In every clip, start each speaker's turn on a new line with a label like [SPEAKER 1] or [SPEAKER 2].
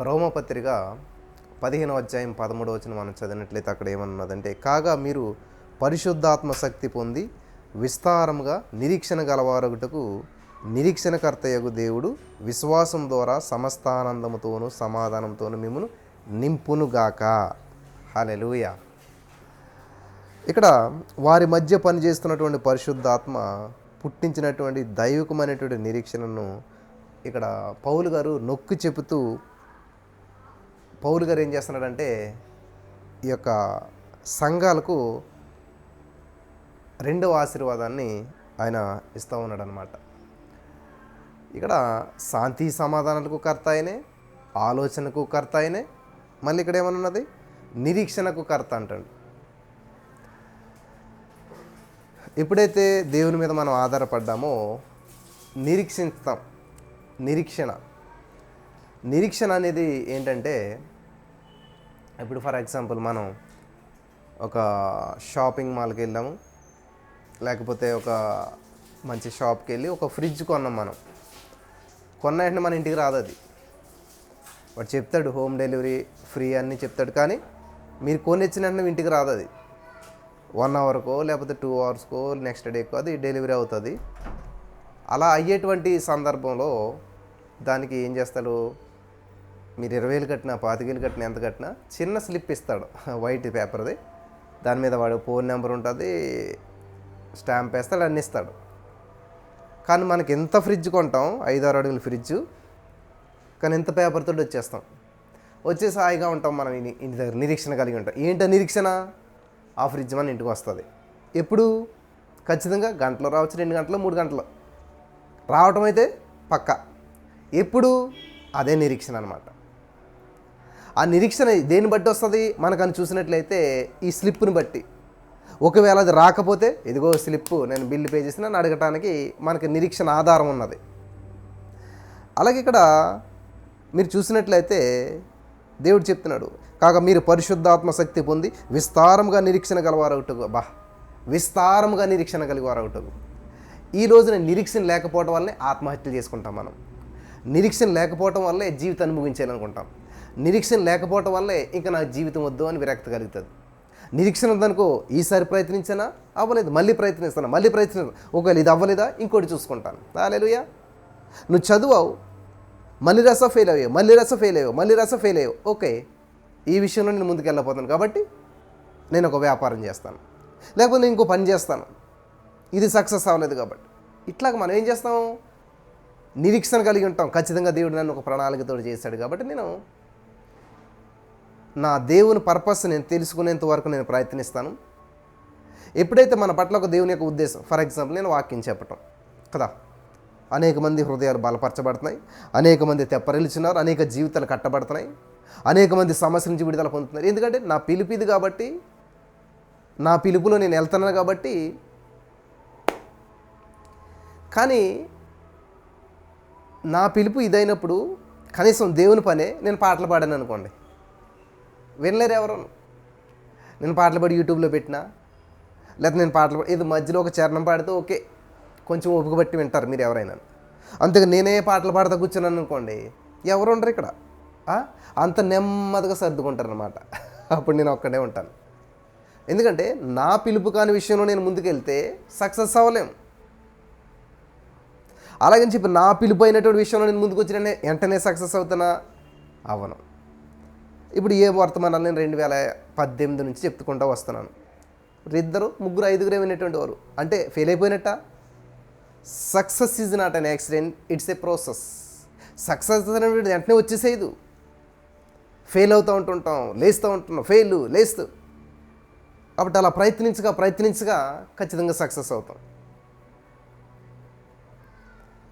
[SPEAKER 1] రోమపత్రిక 15వ అధ్యాయం 13వ వచనం మనం చదివినట్లయితే అక్కడ ఏమన్నదంటే, కాగా మీరు పరిశుద్ధాత్మ శక్తి పొంది విస్తారముగా నిరీక్షణ గలవారొకటకు నిరీక్షణకర్తయగు దేవుడు విశ్వాసం ద్వారా సమస్తానందముతోనూ సమాధానంతోనూ మిమ్మను నింపునుగాక. హల్లెలూయా. ఇక్కడ వారి మధ్య పనిచేస్తున్నటువంటి పరిశుద్ధాత్మ పుట్టించినటువంటి దైవికమైనటువంటి నిరీక్షణను ఇక్కడ పౌలు గారు నొక్కి చెబుతూ, పౌలు గారు ఏం చేస్తున్నాడంటే ఈ యొక్క సంఘాలకు రెండవ ఆశీర్వాదాన్ని ఆయన ఇస్తూ ఉన్నాడు అనమాట. ఇక్కడ శాంతి సమాధానాలకు కర్త ఆయనే, ఆలోచనకు కర్త ఆయనే, మళ్ళీ ఇక్కడ ఏమన్నది నిరీక్షణకు కర్త అంటాడు. ఎప్పుడైతే దేవుని మీద మనం ఆధారపడ్డామో నిరీక్షిస్తాం. నిరీక్షణ అనేది ఏంటంటే, ఇప్పుడు ఫర్ ఎగ్జాంపుల్ మనం ఒక షాపింగ్ మాల్కి వెళ్ళాము, లేకపోతే ఒక మంచి షాప్కి వెళ్ళి ఒక ఫ్రిడ్జ్ కొన్నాం. మనం కొన్న వెంటనే మన ఇంటికి రాదు అది. వాడు చెప్తాడు హోమ్ డెలివరీ ఫ్రీ అని చెప్తాడు, కానీ మీరు కొనిచ్చిన వెంటనే ఇంటికి రాదు అది. 1 అవర్కో లేకపోతే 2 అవర్స్కో నెక్స్ట్ డేకో అది డెలివరీ అవుతుంది. అలా అయ్యేటువంటి సందర్భంలో దానికి ఏం చేస్తాడు, మీరు 20,000 కట్టినా 25,000 కట్టినా ఎంత కట్టినా చిన్న స్లిప్ ఇస్తాడు, వైట్ పేపర్ది. దాని మీద వాడు ఫోన్ నెంబర్ ఉంటుంది, స్టాంప్ వేస్తాడు, అన్నీ ఇస్తాడు. కానీ మనకి ఎంత ఫ్రిడ్జ్ కొంటాం, 5-6 అడుగుల ఫ్రిడ్జ్, కానీ ఎంత పేపర్తో వచ్చేస్తాం, వచ్చేసి హాయిగా ఉంటాం. మనం ఇంటి దగ్గర నిరీక్షణ కలిగి ఉంటాం. ఏంటో నిరీక్షణ, ఆ ఫ్రిడ్జ్ మన ఇంటికి వస్తుంది. ఎప్పుడు ఖచ్చితంగా గంటలో రావచ్చు, 2 గంటలు 3 గంటలు రావటం అయితే పక్క. ఎప్పుడు అదే నిరీక్షణ అనమాట. ఆ నిరీక్షణ దేన్ని బట్టి వస్తుంది మనకని చూసినట్లయితే ఈ స్లిప్ని బట్టి. ఒకవేళ అది రాకపోతే ఇదిగో స్లిప్పు, నేను బిల్లు పే చేసిన అడగటానికి మనకి నిరీక్షణ ఆధారం ఉన్నది. అలాగే ఇక్కడ మీరు చూసినట్లయితే దేవుడు చెప్తున్నాడు, కాగా మీరు పరిశుద్ధాత్మ శక్తి పొంది విస్తారంగా నిరీక్షణ గలవారవుటకు. విస్తారంగా నిరీక్షణ కలిగేవారవుటకు. ఈ రోజున నిరీక్షణ లేకపోవడం వల్లే ఆత్మహత్యలు చేసుకుంటాం మనం. నిరీక్షణ లేకపోవటం వల్లే జీవితాన్ని ముగించాలనుకుంటాం. నిరీక్షణ లేకపోవటం వల్లే ఇంకా నాకు జీవితం వద్దు అని విరక్తి కలుగుతుంది. నిరీక్షణ ఉందనుకో, ఈసారి ప్రయత్నించానా అవ్వలేదు, మళ్ళీ ప్రయత్నిస్తాను, మళ్ళీ ప్రయత్నిస్తాను, ఒకవేళ ఇది అవ్వలేదా ఇంకోటి చూసుకుంటాను. హల్లెలూయా. నువ్వు చదువావు, మళ్ళీ ఫెయిల్ అయ్యావు, మళ్ళీ ఫెయిల్ అయ్యావు. ఓకే, ఈ విషయంలో నేను ముందుకు వెళ్ళిపోతాను కాబట్టి నేను ఒక వ్యాపారం చేస్తాను, లేకపోతే నేను ఇంకో పని చేస్తాను, ఇది సక్సెస్ అవ్వలేదు కాబట్టి. ఇట్లాగ మనం ఏం చేస్తాం, నిరీక్షణ కలిగి ఉంటాం. ఖచ్చితంగా దేవుడు నన్ను ఒక ప్రణాళికతో చేశాడు కాబట్టి నేను నా దేవుని పర్పస్ నేను తెలుసుకునేంత వరకు నేను ప్రయత్నిస్తాను. ఎప్పుడైతే మన పట్ల ఒక దేవుని యొక్క ఉద్దేశం, ఫర్ ఎగ్జాంపుల్ నేను వాక్యం చెప్పటం కదా, అనేక మంది హృదయాలు బలపరచబడుతున్నాయి, అనేక మంది తెప్పరిల్చున్నారు, అనేక జీవితాలు కట్టబడుతున్నాయి, అనేక మంది సమస్య నుంచి విడుదల పొందుతున్నారు. ఎందుకంటే నా పిలుపు ఇది కాబట్టి, నా పిలుపులో నేను వెళ్తున్నాను కాబట్టి. కానీ నా పిలుపు ఇదైనప్పుడు కనీసం దేవుని పనే నేను పాటలు పాడాను అనుకోండి, వినలేరు ఎవరు. నేను పాటలు పాడి యూట్యూబ్లో పెట్టినా, లేకపోతే నేను పాటలు పాడి ఇది మధ్యలో ఒక చరణం పాడితే ఓకే, కొంచెం ఓపిక బట్టి వింటారు మీరు ఎవరైనా. అంతగా నేనే పాటలు పాడుతూ కూర్చున్నాను అనుకోండి, ఎవరు ఉండరు ఇక్కడ. అంత నెమ్మదిగా సర్దుకుంటారు అనమాట. అప్పుడు నేను ఒక్కడే ఉంటాను. ఎందుకంటే నా పిలుపు కాని విషయంలో నేను ముందుకెళ్తే సక్సెస్ అవ్వలేము. అలాగని చెప్పి నా పిలుపు అయినటువంటి విషయంలో నేను ముందుకు వచ్చిన వెంటనే సక్సెస్ అవుతానా, అవ్వను. ఇప్పుడు ఏ వర్తమానాలు నేను 2018 నుంచి చెప్పుకుంటూ వస్తున్నాను. 2, 3, 5 వినేటువంటి వారు అంటే ఫెయిల్ అయిపోయినట్ట. Success is not an accident, it's a process. Success అనేటువంటి వెంటనే వచ్చేసేది. ఫెయిల్ అవుతూ ఉంటుంటాం, లేస్తూ ఉంటున్నాం, లేస్తూ. కాబట్టి అలా ప్రయత్నించగా ఖచ్చితంగా సక్సెస్ అవుతాం.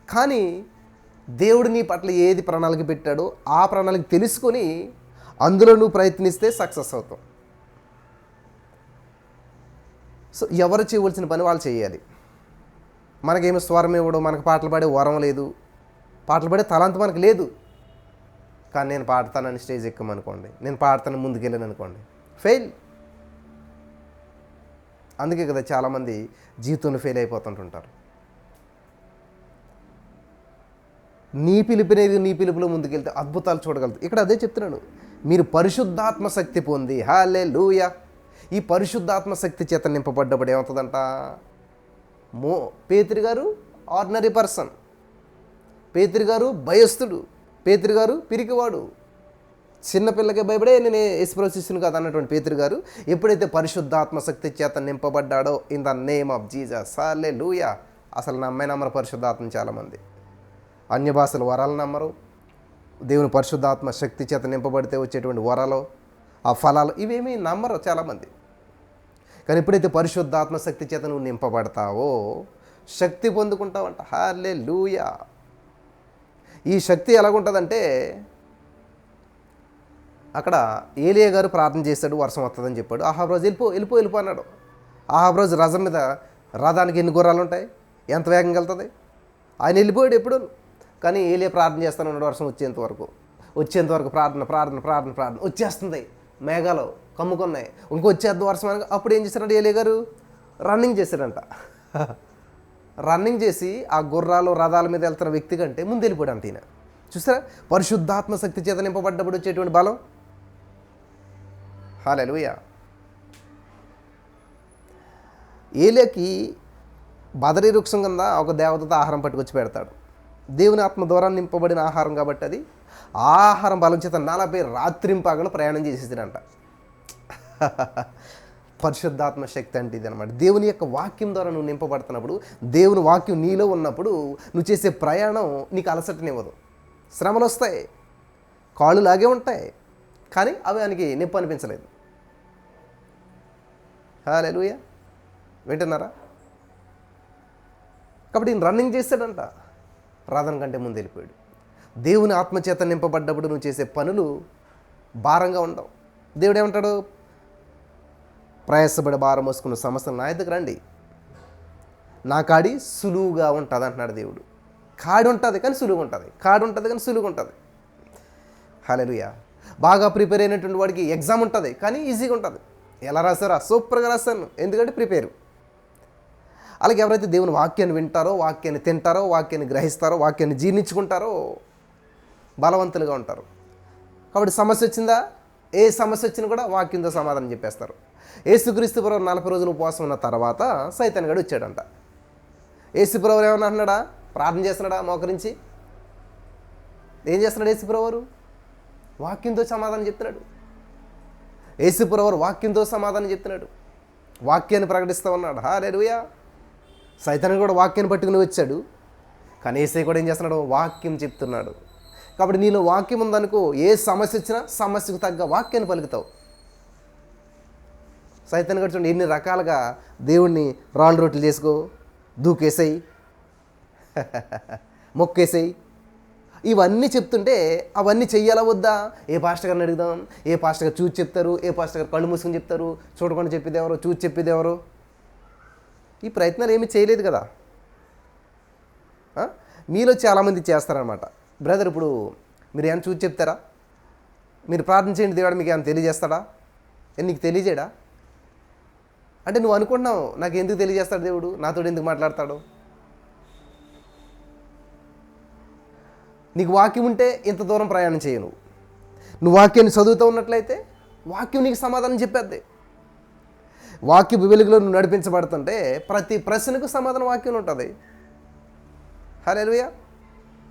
[SPEAKER 1] కానీ దేవుడు నీ పట్ల ఏది ప్రణాళిక పెట్టాడో ఆ ప్రణాళిక తెలుసుకొని అందులో నువ్వు ప్రయత్నిస్తే సక్సెస్ అవుతావు. సో ఎవరు చేయవలసిన పని వాళ్ళు చేయాలి. మనకేమో స్వరం ఇవ్వడం, మనకు పాటలు పాడే వరం లేదు, పాటలు పాడే తలాంత మనకు లేదు. కానీ నేను పాడతానని స్టేజ్ ఎక్కమనుకోండి, నేను పాడతాను ముందుకెళ్ళాను అనుకోండి, ఫెయిల్. అందుకే కదా చాలామంది జీవితంలో ఫెయిల్ అయిపోతుంటుంటారు. నీ పిలుపునేది నీ పిలుపులో ముందుకెళ్తే అద్భుతాలు చూడగలుగుతారు. ఇక్కడ అదే చెప్తున్నాను, మీరు పరిశుద్ధాత్మ శక్తి పొంది, హల్లెలూయా, ఈ పరిశుద్ధాత్మ శక్తి చేత నింపబడ్డప్పుడు ఏమవుతుందంట, పేతురు గారు ఆర్డినరీ పర్సన్, పేతురు గారు భయస్థుడు, పేతురు గారు పిరికివాడు, చిన్నపిల్లకే భయపడే నేను యేసుప్రభు శిష్యుని కాదు అన్నటువంటి పేతురు గారు ఎప్పుడైతే పరిశుద్ధాత్మ శక్తి చేత నింపబడ్డాడో, in the name of Jesus, hallelujah, అసలు నమ్మరు పరిశుద్ధాత్మ. చాలామంది అన్య భాషలు వరాలు నమ్మరు, దేవుని పరిశుద్ధాత్మ శక్తి చేత నింపబడితే వచ్చేటువంటి వరాలు, ఆ ఫలాలు, ఇవేమీ నమ్మరు చాలామంది. కానీ ఎప్పుడైతే పరిశుద్ధాత్మ శక్తి చేత నువ్వు నింపబడతావో శక్తి పొందుకుంటావంట. హల్లెలూయా. ఈ శక్తి ఎలాగుంటుందంటే, అక్కడ ఏలియా గారు ప్రార్థన చేశాడు, వర్షం వస్తుందని చెప్పాడు. ఆహాబు రోజు వెళ్ళిపో అన్నాడు. ఆహాబు రోజు రథం మీద, రథానికి ఎన్ని గుర్రాలు ఉంటాయి, ఎంత వేగంగా వెళ్తుంది, ఆయన వెళ్ళిపోయాడు ఎప్పుడు. కానీ ఏలియా ప్రార్థన చేస్తాను ఉన్నాడు, వర్షం వచ్చేంతవరకు ప్రార్థన వచ్చేస్తుంది, మేఘాలు కమ్ముకున్నాయి, వచ్చేద్దు వర్షం అని. అప్పుడు ఏం చేశారంటే ఏలియా గారు రన్నింగ్ చేశాడంట. రన్నింగ్ చేసి ఆ గుర్రాలు రథాల మీద వెళ్తున్న వ్యక్తి కంటే ముందు వెళ్ళిపోయాడంట ఈయన. చూసారా పరిశుద్ధాత్మ శక్తి చేత నింపబడ్డప్పుడు వచ్చేటువంటి బలం. హల్లెలూయా. ఏలియాకి బదరీ వృక్షం కింద ఒక దేవదూత ఆహారం పట్టుకొచ్చి పెడతాడు. దేవుని ఆత్మ ద్వారా నింపబడిన ఆహారం కాబట్టి అది ఆహారం బలం చేత 40 రాత్రింపగలు ప్రయాణం చేసేసాడంట. పరిశుద్ధాత్మ శక్తి అంటే ఇది అనమాట. దేవుని యొక్క వాక్యం ద్వారా నువ్వు నింపబడుతున్నప్పుడు, దేవుని వాక్యం నీలో ఉన్నప్పుడు నువ్వు చేసే ప్రయాణం నీకు అలసటనివ్వదు. శ్రమలు వస్తాయి, కాళ్ళు లాగే ఉంటాయి, కానీ అవి ఆయనకి నొప్పి అనిపించలేదు. హల్లెలూయా. వింటున్నారా? కాబట్టి ఈయన రన్నింగ్ చేశాడంట, రథం కంటే ముందు వెళ్ళిపోయాడు. దేవుని ఆత్మచేత నింపబడ్డప్పుడు నువ్వు చేసే పనులు భారంగా ఉండవు. దేవుడు ఏమంటాడు, ప్రయాసపడి భారం మోసుకున్న సమస్యలు నా ఎదుకు రండి, నా కాడి సులువుగా ఉంటుంది అంటున్నాడు దేవుడు. కాడి ఉంటుంది కానీ సులువుగా ఉంటుంది, కాడి ఉంటుంది కానీ సులువుగా ఉంటుంది. హల్లెలూయా. బాగా ప్రిపేర్ అయినటువంటి వాడికి ఎగ్జామ్ ఉంటుంది కానీ ఈజీగా ఉంటుంది. ఎలా రాస్తారా? సూపర్గా రాస్తాను, ఎందుకంటే ప్రిపేరు. అలాగే ఎవరైతే దేవుని వాక్యాన్ని వింటారో, వాక్యాన్ని తింటారో, వాక్యాన్ని గ్రహిస్తారో, వాక్యాన్ని జీర్ణించుకుంటారో బలవంతులుగా ఉంటారు. కాబట్టి సమస్య వచ్చిందా, ఏ సమస్య వచ్చినా కూడా వాక్యంతో సమాధానం చెప్పేస్తారు. యేసుక్రీస్తు ప్రభువు 40 రోజులు ఉపవాసం ఉన్న తర్వాత సైతాన్ గడు వచ్చాడంట. యేసు ప్రభువు ఏమన్నా అంటున్నాడా? ప్రార్థన చేస్తున్నాడా మోకరించి? ఏం చేస్తున్నాడు యేసు ప్రభువు? వాక్యంతో సమాధానం చెప్తున్నాడు. యేసు ప్రభువు వాక్యంతో సమాధానం చెప్తున్నాడు, వాక్యాన్ని ప్రకటిస్తూ ఉన్నాడు. హల్లెలూయా. సైతాన్ కూడా వాక్యాన్ని పట్టుకుని వచ్చాడు, కానీ యేసయ్య కూడా ఏం చేస్తున్నాడు? వాక్యం చెప్తున్నాడు. కాబట్టి నీలో వాక్యం ఉందనుకో, ఏ సమస్య వచ్చినా సమస్యకు తగ్గ వాక్యాన్ని పలుకుతావు. సైతాన్ కూడా చూడండి ఎన్ని రకాలుగా దేవుణ్ణి రాళ్ళు రొట్టెలు చేసుకో, దూకేసాయి, మొక్కేసాయి, ఇవన్నీ చెప్తుంటే అవన్నీ చెయ్యాలా వద్దా? ఏ పాస్టర్ గారిని అడుగుదాం, ఏ పాస్టర్ గారు చూసి చెప్తారు, ఏ పాస్టర్ గారు కళ్ళు మూసుకొని చెప్తారు, చూడకుండా చెప్పేది ఎవరు, చూసి చెప్పేది ఎవరు? ఈ ప్రయత్నాలు ఏమీ చేయలేదు కదా. మీలో చాలామంది చేస్తారనమాట. బ్రదర్, ఇప్పుడు మీరు ఏమైనా చూసి చెప్తారా? మీరు ప్రార్థన చేయండి, దేవుడు మీకు ఏమైనా తెలియజేస్తాడా? నీకు తెలియజేయడా? అంటే నువ్వు అనుకుంటున్నావు, నాకు ఎందుకు తెలియజేస్తాడు దేవుడు, నాతో ఎందుకు మాట్లాడతాడు? నీకు వాక్యం ఉంటే ఇంత దూరం ప్రయాణం చేయను. నువ్వు వాక్యాన్ని చదువుతూ ఉన్నట్లయితే వాక్యం నీకు సమాధానం చెప్పేద్ది. వాక్యపు వెలుగులో నువ్వు నడిపించబడుతుంటే ప్రతి ప్రశ్నకు సమాధానం వాక్యంలో ఉంటుంది. హల్లెలూయా.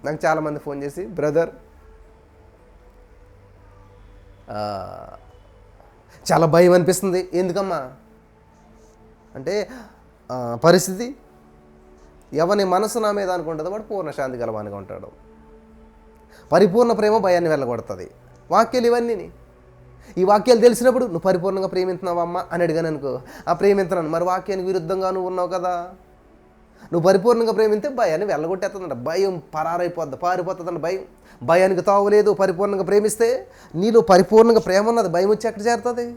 [SPEAKER 1] నాకు చాలామంది ఫోన్ చేసి, బ్రదర్ చాలా భయం అనిపిస్తుంది. ఎందుకమ్మా అంటే, పరిస్థితి ఎవని మనసు నా మీద అనుకుంటుందో వాడు పూర్ణ శాంతి గలవానిగా ఉంటాడు. పరిపూర్ణ ప్రేమ భయాన్ని వెళ్ళగొడుతుంది. వాక్యాలు ఇవన్నీ, ఈ వాక్యాలు తెలిసినప్పుడు నువ్వు పరిపూర్ణంగా ప్రేమిస్తున్నావమ్మా అని అడిగాను అనుకో, ఆ ప్రేమిస్తున్నాను. మరి వాక్యానికి విరుద్ధంగా నువ్వు ఉన్నావు కదా. నువ్వు పరిపూర్ణంగా ప్రేమిస్తే భయాన్ని వెళ్ళగొట్టేస్తుందంట. భయం పారిపోతుందంట. భయానికి తావులేదు. పరిపూర్ణంగా ప్రేమిస్తే నీలో పరిపూర్ణంగా ప్రేమ ఉన్నది, భయం వచ్చి ఎక్కడ చేరుతుంది?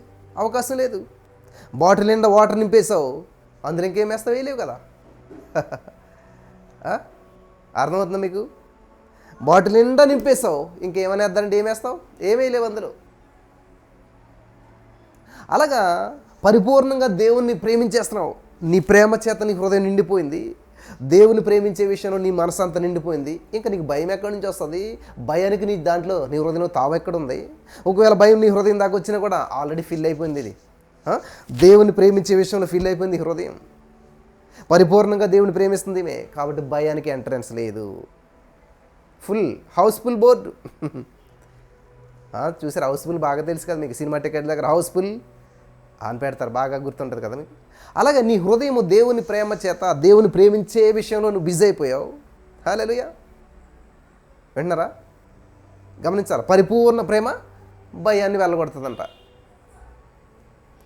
[SPEAKER 1] అవకాశం లేదు. బాటిల్ నిండా వాటర్ నింపేసావు, అందులో ఇంకేం వేస్తావు? వేయలేవు కదా. అర్థమవుతుందా మీకు? బాటిల్ నిండా నింపేసావు, ఇంకేమైనా వేద్దానంటే ఏం వేస్తావు? ఏమీ లేవు అందులో. అలాగా పరిపూర్ణంగా దేవుణ్ణి ప్రేమించేస్తున్నావు, నీ ప్రేమ చేత నీ హృదయం నిండిపోయింది. దేవుని ప్రేమించే విషయంలో నీ మనసు అంతా నిండిపోయింది, ఇంకా నీకు భయం ఎక్కడి నుంచి వస్తుంది? భయానికి నీ దాంట్లో నీ హృదయంలో తావు ఎక్కడుంది? ఒకవేళ భయం నీ హృదయం దాకా వచ్చినా కూడా ఆల్రెడీ ఫిల్ అయిపోయింది ఇది. దేవుని ప్రేమించే విషయంలో ఫిల్ అయిపోయింది హృదయం. పరిపూర్ణంగా దేవుని ప్రేమిస్తుంది ఈమె, కాబట్టి భయానికి ఎంట్రన్స్ లేదు. ఫుల్ హౌస్ఫుల్ బోర్డు చూసారు? హౌస్ఫుల్ బాగా తెలుసు కదా మీకు, సినిమా టికెట్ దగ్గర హౌస్ఫుల్ అని పెడతారు, బాగా గుర్తుంటుంది కదా మీకు. అలాగే నీ హృదయము దేవుని ప్రేమ చేత, దేవుని ప్రేమించే విషయంలో నువ్వు బిజీ అయిపోయావు. హల్లెలూయా. వింటున్నారా? గమనించాలి. పరిపూర్ణ ప్రేమ భయాన్ని వెళ్ళగొడుతుందంట.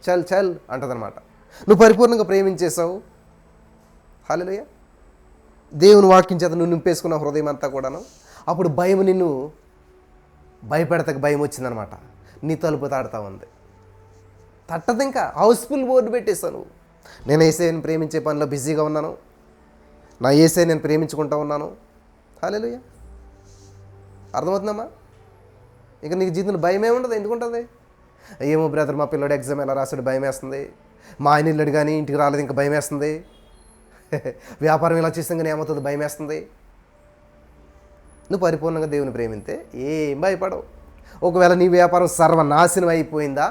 [SPEAKER 1] చల్ చల్ అంటదనమాట. నువ్వు పరిపూర్ణంగా ప్రేమించేసావు. హల్లెలూయా. దేవుని వాక్యం చేత నువ్వు నింపేసుకున్న హృదయం అంతా కూడాను. అప్పుడు భయం నిన్ను భయపెడతకు భయం వచ్చిందనమాట. నీ తలుపు తాడుతూ ఉంది. తట్టదు ఇంకా. హౌస్ఫుల్ బోర్డు పెట్టేస్తాను. నేను యేసయ్యని ప్రేమించే పనిలో బిజీగా ఉన్నాను, నా యేసయ్యని నేను ప్రేమించుకుంటూ ఉన్నాను. హల్లెలూయా. అర్థమవుతుందమ్మా? ఇక నీకు జీవితంలో భయమే ఉండదు. ఎందుకుంటుంది? ఏమో బ్రదర్, మా పిల్లడు ఎగ్జామ్ ఎలా రాసాడు భయం వేస్తుంది, మా ఆయన ఇల్లుడు కానీ ఇంటికి రాలేదు ఇంకా భయం వేస్తుంది, వ్యాపారం ఇలా చేస్తాం కానీ ఏమవుతుంది భయం వేస్తుంది. నువ్వు పరిపూర్ణంగా దేవుని ప్రేమిస్తే ఏం భయపడవు. ఒకవేళ నీ వ్యాపారం సర్వనాశనం అయిపోయిందా,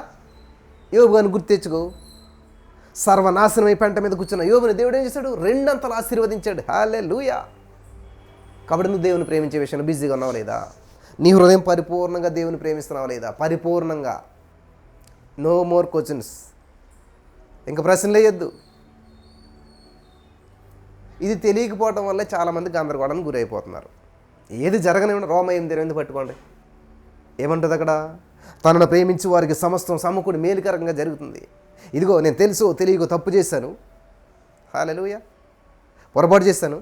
[SPEAKER 1] యోబు గారిని గుర్తు తెచ్చుకో. సర్వనాశనం అయి పెంట మీద కూర్చున్న యోబుని దేవుడు ఏం చేశాడు? రెండంతలు ఆశీర్వదించాడు. హల్లెలూయా. కాబట్టి నువ్వు దేవుని ప్రేమించే విషయంలో బిజీగా ఉన్నావు లేదా? నీ హృదయం పరిపూర్ణంగా దేవుని ప్రేమిస్తున్నావు లేదా? పరిపూర్ణంగా. No more questions. ఇంకా ప్రశ్నలు వేయొద్దు. ఇది తెలియకపోవడం వల్ల చాలామంది గందరగోళానికి గురైపోతున్నారు. ఏది జరగనివ్వండి, రోమ 8:8 పట్టుకోండి. ఏమంటుంది అక్కడ? తనను ప్రేమించి వారికి సమస్తం సమకూడి మేలుకరంగా జరుగుతుంది. ఇదిగో నేను తెలుసో తెలియకో తప్పు చేశాను, హల్లెలూయా, పొరపాటు చేశాను,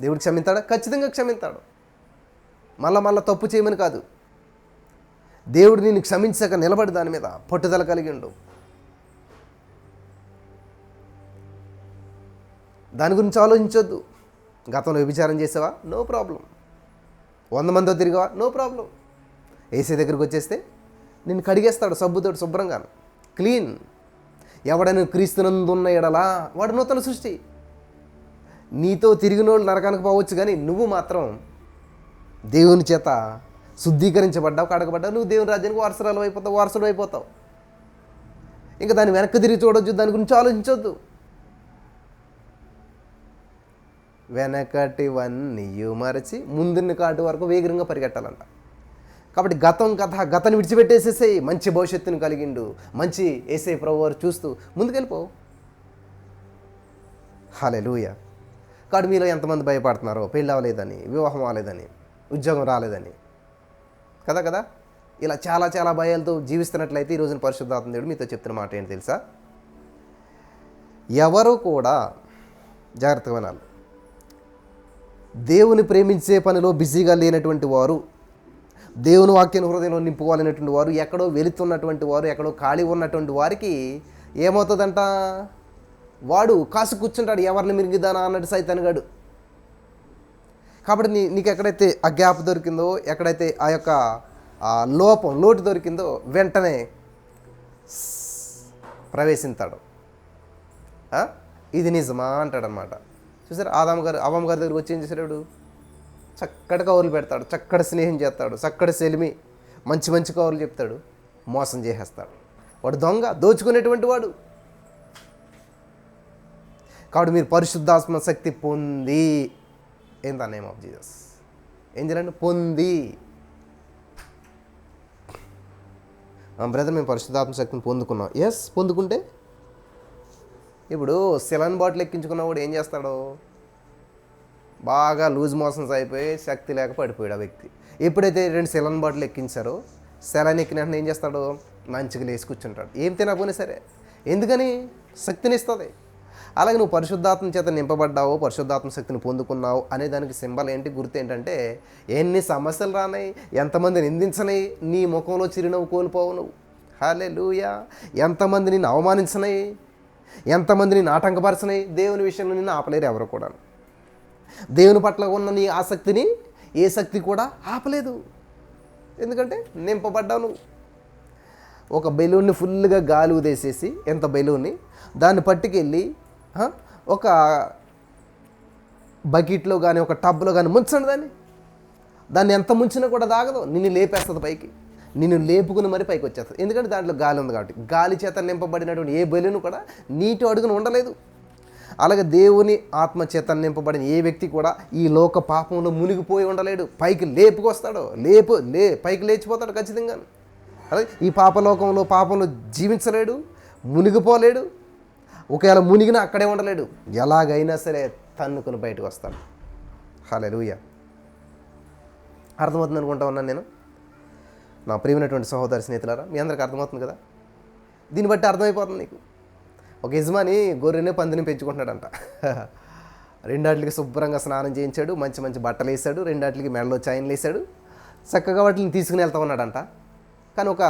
[SPEAKER 1] దేవుడు క్షమిస్తాడా? ఖచ్చితంగా క్షమిస్తాడు. మళ్ళా తప్పు చేయమని కాదు. దేవుడు నిన్ను క్షమించక నిలబడి దాని మీద పట్టుదల కలిగి ఉండు. దాని గురించి ఆలోచించొద్దు. గతంలో వ్యభిచారం చేసావా? No problem. 100 మందితో తిరిగావా? No problem. యేసయ్య దగ్గరికి వచ్చేస్తే నిన్ను కడిగేస్తాడు సబ్బుతోటి శుభ్రంగా, క్లీన్. ఎవడైనా క్రీస్తునందున్న ఎడలా వాడు నూతన సృష్టి. నీతో తిరిగిన వాళ్ళు నరకానికి పోవచ్చు, కానీ నువ్వు మాత్రం దేవుని చేత శుద్ధీకరించబడ్డావు, కడగబడ్డావు. నువ్వు దేవుని రాజ్యానికి వారసుడు అయిపోతావు. ఇంకా దాన్ని వెనక్కి తిరిగి చూడొద్దు, దాని గురించి ఆలోచించొద్దు. వెనకటివన్నీ మరచి ముందున్న కాటు వరకు వేగంగా పరిగెట్టాలంట. కాబట్టి గతాన్ని విడిచిపెట్టేసేసేయి. మంచి భవిష్యత్తును కలిగిండు, మంచి యేసయ్య ప్రభువు వారు చూస్తూ ముందుకెళ్ళిపో. హల్లెలూయా. కాబట్టి మీలో ఎంతమంది భయపడుతున్నారో పెళ్ళి అవ్వలేదని, వివాహం అవ్వలేదని, ఉద్యోగం రాలేదని, కదా ఇలా చాలా చాలా భయాలతో జీవిస్తున్నట్లయితే ఈ రోజున పరిశుద్ధాత్మ దేవుడు మీతో చెప్తున్న మాట ఏంటి తెలుసా? ఎవరు కూడా జాగ్రత్తగా వినాలి. దేవుని ప్రేమించే పనిలో బిజీగా లేనటువంటి వారు, దేవుని వాక్యాన్ని హృదయంలో నింపుకోవాలనేటువంటి వారు, ఎక్కడో వెళుతున్నటువంటి వారు, ఎక్కడో ఖాళీ ఉన్నటువంటి వారికి ఏమవుతుందంట? వాడు కాసు కూర్చుంటాడు, ఎవరిని మిరిగిదానా అన్నట్టు సైతానుగాడు. కాబట్టి నీకు ఎక్కడైతే ఆ గ్యాప్ దొరికిందో, ఎక్కడైతే ఆ యొక్క లోటు దొరికిందో వెంటనే ప్రవేశిస్తాడు. ఇది నిజమా అంటాడనమాట. చూసారు? అవ్వమ్మ గారి దగ్గరికి వచ్చి ఏం చేశాడు? చక్కటి కౌరులు పెడతాడు, చక్కటి స్నేహం చేస్తాడు, చక్కటి సెలిమి, మంచి మంచి కౌరులు చెప్తాడు, మోసం చేసేస్తాడు. వాడు దొంగ, దోచుకునేటువంటి వాడు. కాబట్టి మీరు పరిశుద్ధాత్మ శక్తి పొంది, in the name of Jesus ఏం చేయాలండి? పొంది. బ్రదర్ మేము పరిశుద్ధాత్మ శక్తిని పొందుకున్నాం. ఎస్, పొందుకుంటే ఇప్పుడు సెలన్ బాటిల్ ఎక్కించుకున్నవాడు ఏం చేస్తాడు? బాగా లూజ్ మోషన్స్ అయిపోయి శక్తి లేక పడిపోయాడు ఆ వ్యక్తి. ఎప్పుడైతే 2 సెలన్ బాటిల్ ఎక్కించారో, సెలన్ ఎక్కిన వెంటనే ఏం చేస్తాడు? మంచిగా లేచి కూర్చుంటాడు. ఏం తినకపోయినా సరే. ఎందుకని? శక్తిని ఇస్తుంది. అలాగే నువ్వు పరిశుద్ధాత్మ చేత నింపబడ్డావు, పరిశుద్ధాత్మ శక్తిని పొందుకున్నావు అనే దానికి సింబల్ ఏంటి, గుర్తు ఏంటంటే, ఎన్ని సమస్యలు రానాయి, ఎంతమంది నిందించనాయి, నీ ముఖంలో చిరునవ్వు కోల్పోవు నువ్వు. హల్లెలూయా. ఎంతమంది నిన్ను అవమానించనాయి, ఎంతమంది నిన్ను ఆటంకపరచనాయి, దేవుని విషయంలో నిన్ను ఆపలేరు ఎవరు కూడా. దేవుని పట్ల ఉన్న నీ ఆసక్తిని ఏ శక్తి కూడా ఆపలేదు. ఎందుకంటే నింపబడ్డావు నువ్వు. ఒక బెలూన్ని ఫుల్గా గాలి ఉదేసేసి, ఎంత బెలూన్ని దాన్ని పట్టుకెళ్ళి ఒక బకెట్లో కానీ ఒక టబ్లో కానీ ముంచండి దాన్ని ఎంత ముంచినా కూడా దాగదు, నిన్ను లేపేస్తుంది పైకి, నిన్ను లేపుకుని మరి పైకి వచ్చేస్తుంది. ఎందుకంటే దాంట్లో గాలి ఉంది కాబట్టి. గాలి చేత నింపబడినటువంటి ఏ బెలూను కూడా నీటి అడుగున ఉండలేదు. అలాగే దేవుని ఆత్మ చేత నింపబడిన ఏ వ్యక్తి కూడా ఈ లోక పాపంలో మునిగిపోయి ఉండలేడు. పైకి లేపుకొస్తాడు, పైకి లేచిపోతాడు ఖచ్చితంగా. అలాగే ఈ పాపంలో జీవించలేడు, మునిగిపోలేడు. ఒకవేళ మునిగినా అక్కడే ఉండలేడు, ఎలాగైనా సరే తన్నుకుని బయటకు వస్తాడు. హల్లెలూయా. అర్థమవుతుంది అనుకుంటా ఉన్నాను నేను. నా ప్రియమైనటువంటి సహోదరి స్నేహితులారా, మీ అందరికీ అర్థమవుతుంది కదా. దీన్ని బట్టి అర్థమైపోతుంది నీకు. ఒక యజమాని గొర్రెని పందిని పెంచుకుంటున్నాడంట. రెండాటికి శుభ్రంగా స్నానం చేయించాడు, మంచి మంచి బట్టలు వేసాడు, రెండాటికి మెడలో చైన్లు వేసాడు, చక్కగా వాటిని తీసుకుని వెళ్తా ఉన్నాడంట. కానీ ఒక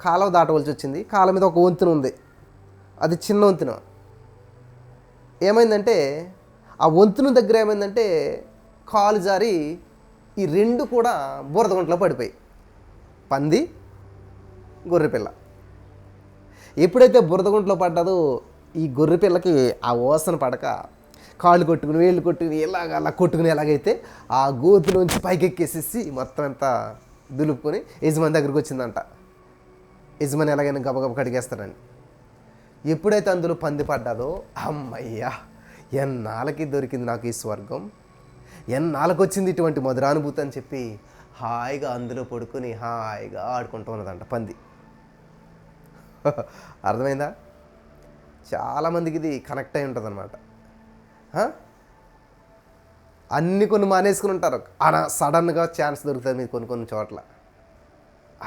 [SPEAKER 1] కాలువ దాటవలసి వచ్చింది. కాలువ మీద ఒక వంతెన ఉంది, అది చిన్న వంతెన. ఏమైందంటే ఆ వంతెన దగ్గర ఏమైందంటే కాలు జారి ఈ రెండు కూడా బురద గుంటలో పడిపోయి, పంది గొర్రెపిల్ల. ఎప్పుడైతే బురద గుంటలో పడ్డదో ఈ గొర్రెపిల్లకి ఆ ఓసన పడక కాళ్ళు కొట్టుకుని వేళ్ళు కొట్టుకుని అలా కొట్టుకుని ఎలాగైతే ఆ గోతులోంచి పైకెక్కేసేసి మొత్తం అంతా దులుపుకొని యజమాని దగ్గరికి వచ్చిందంట. యజమాని ఎలాగైనా గబగబ కడిగేస్తాడని. ఎప్పుడైతే అందులో పంది పడ్డాదో, అమ్మయ్యా ఎన్నాళ్ళకి దొరికింది నాకు ఈ స్వర్గం, ఎన్నాళ్ళకి వచ్చింది ఇటువంటి మధురానుభూతి అని చెప్పి హాయిగా అందులో పడుకొని హాయిగా ఆడుకుంటూ ఉన్నదంట పంది. అర్థమైందా? చాలామందికి ఇది కనెక్ట్ అయి ఉంటుంది అన్నమాట. అన్నీ కొన్ని మానేసుకుని ఉంటారు, అలా సడన్గా ఛాన్స్ దొరుకుతుంది మీకు కొన్ని చోట్ల.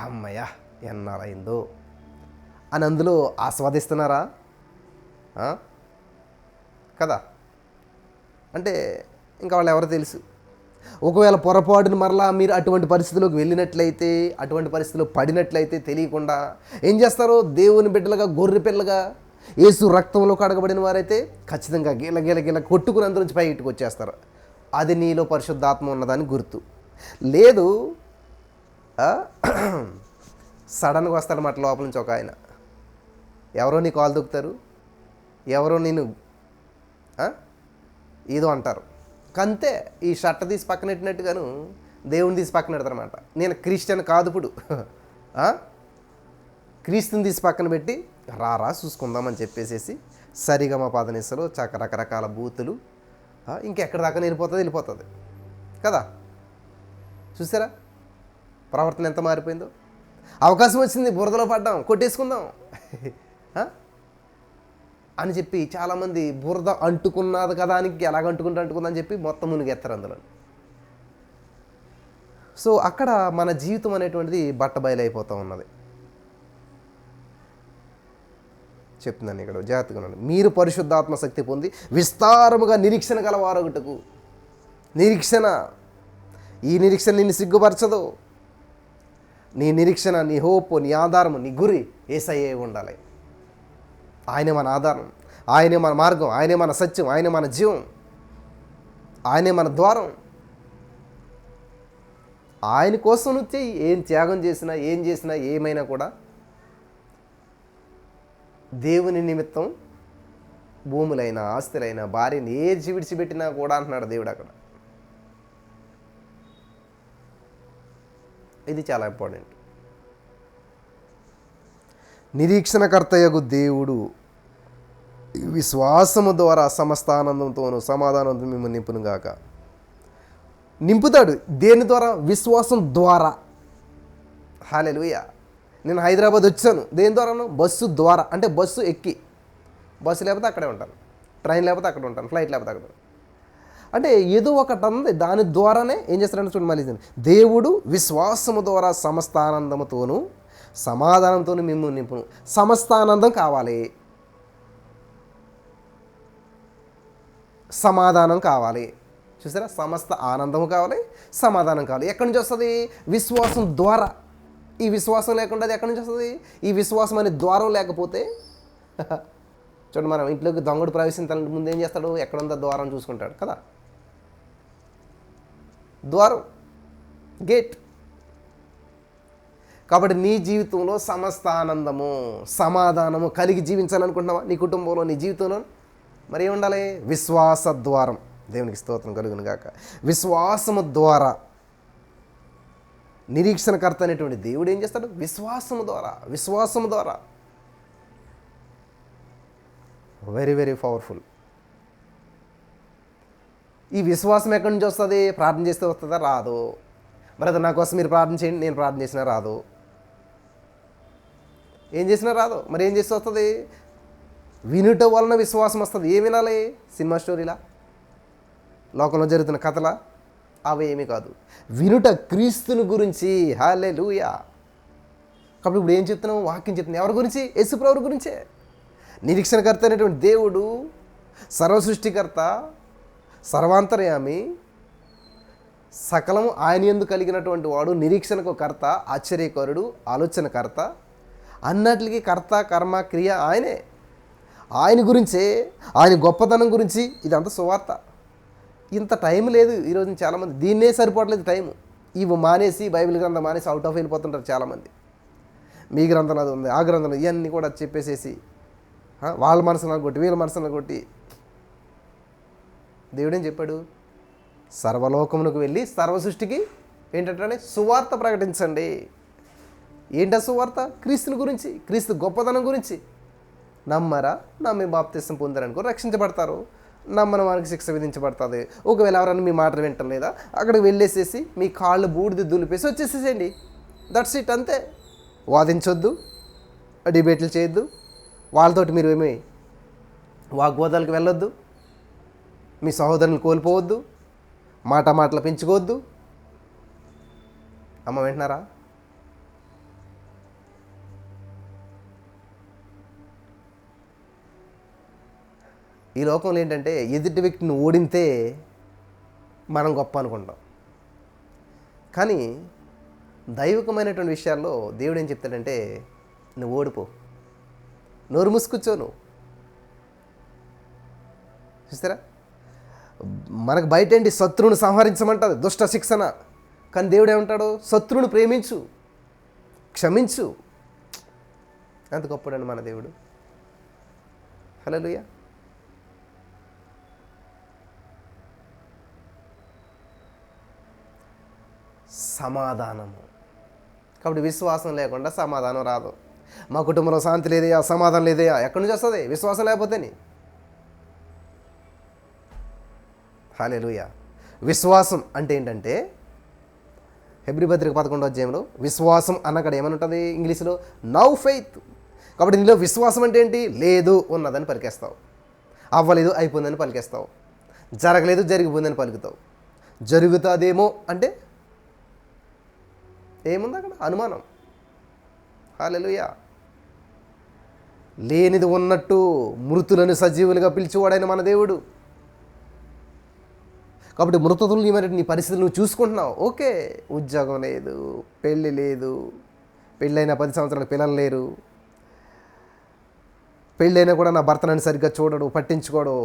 [SPEAKER 1] అమ్మయ్య ఎన్నారైందో అని అందులో ఆస్వాదిస్తున్నారా కదా? అంటే ఇంకా వాళ్ళు ఎవరో తెలుసు. ఒకవేళ పొరపాటును మరలా మీరు అటువంటి పరిస్థితిలోకి వెళ్ళినట్లయితే, అటువంటి పరిస్థితిలో పడినట్లయితే తెలియకుండా ఏం చేస్తారో, దేవుని బిడ్డలుగా గొర్రె పిల్లగా యేసు రక్తంలో కడగబడిన వారైతే ఖచ్చితంగా గిల కొట్టుకుని అందులోంచి పైకి వచ్చేస్తారు. అది నీలో పరిశుద్ధాత్మ ఉన్నదాన్ని గుర్తు. లేదు సడన్గా వస్తాడన్నమాట లోపల నుంచి ఒక ఆయన. ఎవరో నీ కాలు దొక్కుతారు, ఎవరో నేను ఏదో అంటారు. కంతే ఈ షర్ట్ తీసి పక్కన పెట్టినట్టుగాను దేవుని తీసి పక్కన పెడతారనమాట. నేను క్రిస్టియన్ కాదు ఇప్పుడు, క్రీస్తుని తీసి పక్కన పెట్టి రారా చూసుకుందామని చెప్పేసేసి సరిగమ పదనిసలు రకరకాల బూతులు ఇంకెక్కడి దాకా వెళ్ళిపోతుంది కదా. చూసారా ప్రవర్తన ఎంత మారిపోయిందో. అవకాశం వచ్చింది, బురదలో పడ్డాం, కొట్టేసుకుందాం అని చెప్పి చాలామంది బురద అంటుకున్నది కదా అని ఎలాగ అంటుకుందని చెప్పి మొత్తం మునిగెత్తారు అందులో. సో అక్కడ మన జీవితం అనేటువంటిది బట్టబయలైపోతూ ఉన్నది. చెప్తున్నాను ఇక్కడ జాగ్రత్తగా ఉన్నాను. మీరు పరిశుద్ధాత్మ శక్తి పొంది విస్తారముగా నిరీక్షణ గలవారొకటకు. నిరీక్షణ, ఈ నిరీక్షణ నిన్ను సిగ్గుపరచదు. నీ నిరీక్షణ, నీ హోప్, నీ ఆధారము, నీ గురి యేసయ్యే ఉండాలి. ఆయనే మన ఆధారం, ఆయనే మన మార్గం, ఆయనే మన సత్యం, ఆయనే మన జీవం, ఆయనే మన ద్వారం. ఆయన కోసం నువ్వు ఏం త్యాగం చేసినా, ఏం చేసినా, ఏమైనా కూడా దేవుని నిమిత్తం భూములైనా, ఆస్తులైనా, భార్యని ఏది విడిచిపెట్టినా కూడా అంటున్నాడు దేవుడు అక్కడ. ఇది చాలా ఇంపార్టెంట్. నిరీక్షణకర్తయగు దేవుడు విశ్వాసము ద్వారా సమస్త ఆనందంతోనూ సమాధానంతో మిమ్మల్ని నింపును గాక. నింపుతాడు దేని ద్వారా? విశ్వాసం ద్వారా. హల్లెలూయా. నేను హైదరాబాద్ వచ్చాను దేని ద్వారాను? బస్సు ద్వారా. అంటే బస్సు ఎక్కి, బస్సు లేకపోతే అక్కడే ఉంటాను, ట్రైన్ లేకపోతే అక్కడ ఉంటాను, ఫ్లైట్ లేకపోతే అక్కడ. అంటే ఏదో ఒకటి ఉంది, దాని ద్వారానే ఏం చేస్తారంటే చూడండి మళ్ళీ, దేవుడు విశ్వాసము ద్వారా సమస్త ఆనందముతోనూ సమాధానంతోనూ మిమ్మల్ని నింపును. సమస్త ఆనందం కావాలి, సమాధానం కావాలి. చూసారా, సమస్త ఆనందం కావాలి, సమాధానం కావాలి. ఎక్కడి నుంచి వస్తుంది? విశ్వాసం ద్వారా. ఈ విశ్వాసం లేకుండా అది ఎక్కడి నుంచి వస్తుంది? ఈ విశ్వాసం అనే ద్వారం లేకపోతే చూడండి, మనం ఇంట్లోకి దొంగడు ప్రవేశించాలంటే ముందు ఏం చేస్తాడు? ఎక్కడుందో ద్వారం చూసుకుంటాడు కదా. ద్వారం, గేట్. కాబట్టి నీ జీవితంలో సమస్త ఆనందము, సమాధానము కలిగి జీవించాలనుకుంటున్నావా? నీ కుటుంబంలో, నీ జీవితంలో మరి ఏముండాలి? విశ్వాస ద్వారం. దేవునికి స్తోత్రం కలుగును గాక. విశ్వాసము ద్వారా నిరీక్షణకర్త అనేటువంటి దేవుడు ఏం చేస్తాడు? విశ్వాసము ద్వారా వెరీ వెరీ పవర్ఫుల్. ఈ విశ్వాసం ఎక్కడి నుంచి వస్తుంది? ప్రార్థన చేస్తే వస్తుందా? రాదు. మరి అది నా కోసం మీరు ప్రార్థన చేయండి, నేను ప్రార్థన చేసినా రాదు. ఏం చేసినా రాదు. మరి ఏం చేస్తే వస్తుంది? వినుట వలన విశ్వాసం వస్తుంది. ఏం వినాలి? సినిమా స్టోరీలా, లోకంలో జరుగుతున్న కథలా? అవేమీ కాదు. వినుట క్రీస్తుని గురించి. హల్లెలూయా. కాబట్టి ఇప్పుడు ఏం చెప్తున్నాము? వాక్యం చెప్తున్నాం. ఎవరి గురించి? యేసుప్రభువు గురించే. నిరీక్షణకర్త అనేటువంటి దేవుడు, సర్వసృష్టికర్త, సర్వాంతర్యామి, సకలము ఆయన యందు కలిగినటువంటి వాడు, నిరీక్షణకు కర్త, ఆశ్చర్యకరుడు, ఆలోచనకర్త, అన్నట్లకి కర్త, కర్మ, క్రియ ఆయనే. ఆయన గురించే, ఆయన గొప్పతనం గురించి ఇదంతా సువార్త. ఇంత టైం లేదు ఈరోజు చాలామంది. దీన్నే సరిపోవట్లేదు టైము. ఇవి మానేసి బైబిల్ గ్రంథం మానేసి అవుట్ ఆఫ్ వెళ్ళిపోతుంటారు చాలామంది. మీ గ్రంథం అది ఉంది, ఆ గ్రంథం, ఇవన్నీ కూడా చెప్పేసేసి వాళ్ళ మనసును కొట్టి వీళ్ళ మనసును కొట్టి. దేవుడేం చెప్పాడు? సర్వలోకమునకు వెళ్ళి సర్వసృష్టికి ఏంటంటే సువార్త ప్రకటించండి. ఏంటా సువార్త? క్రీస్తుని గురించి, క్రీస్తు గొప్పతనం గురించి. నమ్మరా? నమ్మి బాప్తిసం పొందారనుకో రక్షించబడతారు. నమ్మని వారికి శిక్ష విధించబడుతుంది. ఒకవేళ ఎవరైనా మీ మాట వింటలేదా, అక్కడికి వెళ్ళేసేసి మీ కాళ్ళు బూడిద దులిపేసి వచ్చేసేసేయండి. దట్స్ ఇట్, అంతే. వాదించొద్దు, డిబేట్లు చేయొద్దు, వాళ్ళతోటి మీరు ఏమి వాగ్వాదాలకు వెళ్ళొద్దు, మీ సహోదరుని కోల్పోవద్దు, మాటలు పెంచుకోవద్దు. అమ్మ వింటున్నారా? ఈ లోకంలో ఏంటంటే ఎదుటి వ్యక్తిని ఓడితే మనం గొప్ప అనుకుంటాం. కానీ దైవికమైనటువంటి విషయాల్లో దేవుడు ఏం చెప్తాడంటే, నువ్వు ఓడిపో, నోరు మూసుకొచ్చో. నువ్వు చూస్తారా? మనకు బయట ఏంటి? శత్రువుని సంహరించమంటుంది, దుష్ట శిక్షణ. కానీ దేవుడు ఏమంటాడు? శత్రువుని ప్రేమించు, క్షమించు. ఎంత గొప్పడండి మన దేవుడు. హల్లెలూయా. సమాధానము. కాబట్టి విశ్వాసం లేకుండా సమాధానం రాదు. మా కుటుంబంలో శాంతి లేదయా, సమాధానం లేదయా, ఎక్కడి నుంచి వస్తుంది? విశ్వాసం లేకపోతేనే. హల్లెలూయా. విశ్వాసం అంటే ఏంటంటే, హెబ్రీ పత్రిక 11వ అధ్యాయంలో విశ్వాసం అన్నక్కడ ఏమని ఉంటుంది ఇంగ్లీష్లో? Now faith. కాబట్టి నీలో విశ్వాసం అంటే ఏంటి? లేదు, ఉన్నదని పలికేస్తావు. అవ్వలేదు, అయిపోయిందని పలికేస్తావు. జరగలేదు, జరిగిపోయిందని పలుకుతావు. జరుగుతుందేమో అంటే ఏముంది అక్కడ? అనుమానం. హల్లెలూయా. లేనిది ఉన్నట్టు మృతులను సజీవులుగా పిలిచేవాడైన మన దేవుడు. కాబట్టి మృతతుల్ని మరి నీ పరిస్థితులు నువ్వు చూసుకుంటున్నావు. ఓకే, ఉద్యోగం లేదు, పెళ్ళి లేదు, పెళ్ళైన 10 సంవత్సరాలకు పిల్లలు లేరు, పెళ్ళైనా కూడా నా భర్త నన్ను సరిగ్గా చూడడు, పట్టించుకోడు,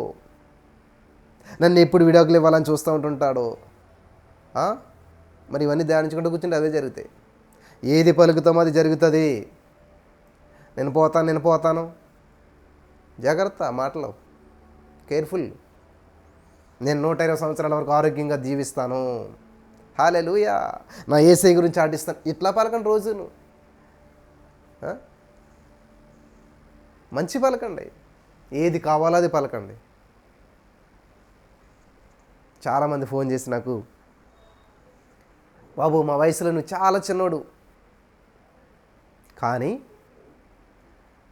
[SPEAKER 1] నన్ను ఎప్పుడు విడాకులు ఇవ్వాలని చూస్తూ ఉంటుంటాడు. మరి ఇవన్నీ ధ్యానించుకుంటూ కూర్చుంటే అవే జరుగుతాయి. ఏది పలుకుతామో అది జరుగుతుంది. నేను పోతాను. జాగ్రత్త మాటలు, కేర్ఫుల్. నేను 120 సంవత్సరాల వరకు ఆరోగ్యంగా జీవిస్తాను. హల్లెలూయా. నా యేసయ్య గురించి ఆడిస్తాను. ఇట్లా పలకండి రోజును. మంచి పలకండి, ఏది కావాలో అది పలకండి. చాలామంది ఫోన్ చేసి నాకు, బాబు మా వయసులో నువ్వు చాలా చిన్నోడు, కానీ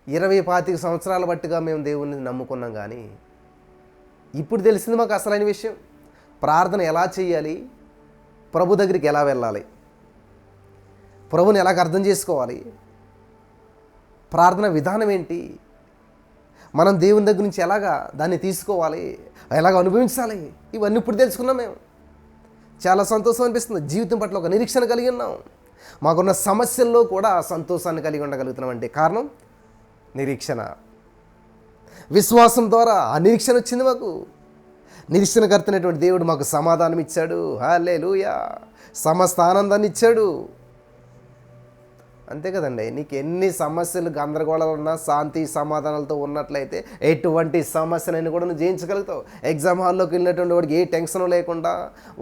[SPEAKER 1] 20-25 సంవత్సరాల బట్టిగా మేము దేవుణ్ణి నమ్ముకున్నాం, కానీ ఇప్పుడు తెలిసింది మాకు అసలైన విషయం. ప్రార్థన ఎలా చేయాలి, ప్రభు దగ్గరికి ఎలా వెళ్ళాలి, ప్రభుని ఎలాగ అర్థం చేసుకోవాలి, ప్రార్థన విధానం ఏంటి, మనం దేవుని దగ్గర నుంచి ఎలాగా దాన్ని తీసుకోవాలి, ఎలాగ అనుభవించాలి, ఇవన్నీ ఇప్పుడు తెలుసుకున్నాం మేము. చాలా సంతోషం అనిపిస్తుంది. జీవితం పట్ల ఒక నిరీక్షణ కలిగి ఉన్నాం. మాకున్న సమస్యల్లో కూడా సంతోషాన్ని కలిగి ఉండగలుగుతున్నాం. అంటే కారణం నిరీక్షణ. విశ్వాసం ద్వారా ఆ నిరీక్షణ వచ్చింది మాకు. నిరీక్షణకర్తనటువంటి దేవుడు మాకు సమాధానం ఇచ్చాడు. హల్లెలూయా. సమస్త ఆనందాన్ని ఇచ్చాడు. అంతే కదండి. నీకు ఎన్ని సమస్యలు గందరగోళాలు ఉన్నా శాంతి సమాధానాలతో ఉన్నట్లయితే ఎటువంటి సమస్యనైనా కూడా నువ్వు జయించగలుగుతావు. ఎగ్జామ్ హాల్లోకి వెళ్ళినటువంటి వాడికి ఏ టెన్షన్ లేకుండా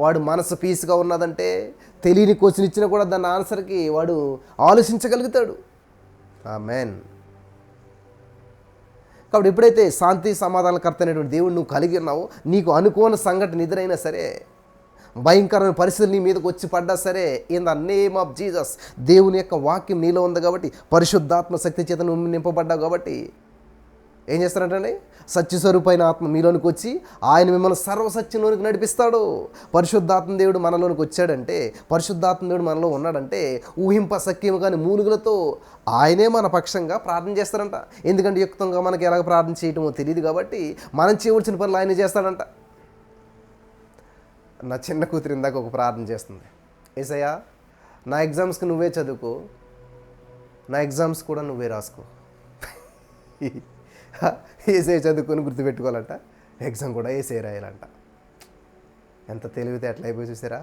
[SPEAKER 1] వాడు మనసు పీస్గా ఉన్నదంటే తెలియని క్వశ్చన్ ఇచ్చినా కూడా దాని ఆన్సర్కి వాడు ఆలోచించగలుగుతాడు. ఆమేన్. కాబట్టి ఎప్పుడైతే శాంతి సమాధానకర్త అనేటువంటి దేవుడు నువ్వు కలిగి ఉన్నావో, నీకు అనుకోని సంఘటన ఎదురైనా సరే, భయంకరమైన పరిస్థితులు నీ మీదకి వచ్చి పడ్డా సరే, in the name of Jesus, దేవుని యొక్క వాక్యం నీలో ఉంది కాబట్టి, పరిశుద్ధాత్మ శక్తి చేత నువ్వు నింపబడ్డావు కాబట్టి ఏం చేస్తారంటే సత్యస్వరూపైన ఆత్మ మీలోనికి వచ్చి ఆయన మిమ్మల్ని సర్వసత్యంలోనికి నడిపిస్తాడు. పరిశుద్ధాత్మ దేవుడు మనలోనికి వచ్చాడంటే, పరిశుద్ధాత్మ దేవుడు మనలో ఉన్నాడంటే ఊహింప సఖ్యము కానీ మూలుగులతో ఆయనే మన పక్షంగా ప్రార్థన చేస్తారంట. ఎందుకంటే యుక్తంగా మనకి ఎలాగ ప్రార్థన చేయటమో తెలియదు కాబట్టి మనం చేయవలసిన పనులు ఆయన చేస్తాడంట. నా చిన్న కూతురు ఇందాక ఒక ప్రార్థన చేస్తుంది, ఏసయ్యా నా ఎగ్జామ్స్కి నువ్వే చదువుకో, నా ఎగ్జామ్స్ కూడా నువ్వే రాసుకో. ఏసే చదువుకొని గుర్తుపెట్టుకోవాలంట, ఎగ్జామ్ కూడా ఏసే రాయాలంట. ఎంత తెలివితే అట్లా అయిపోయి చూసారా.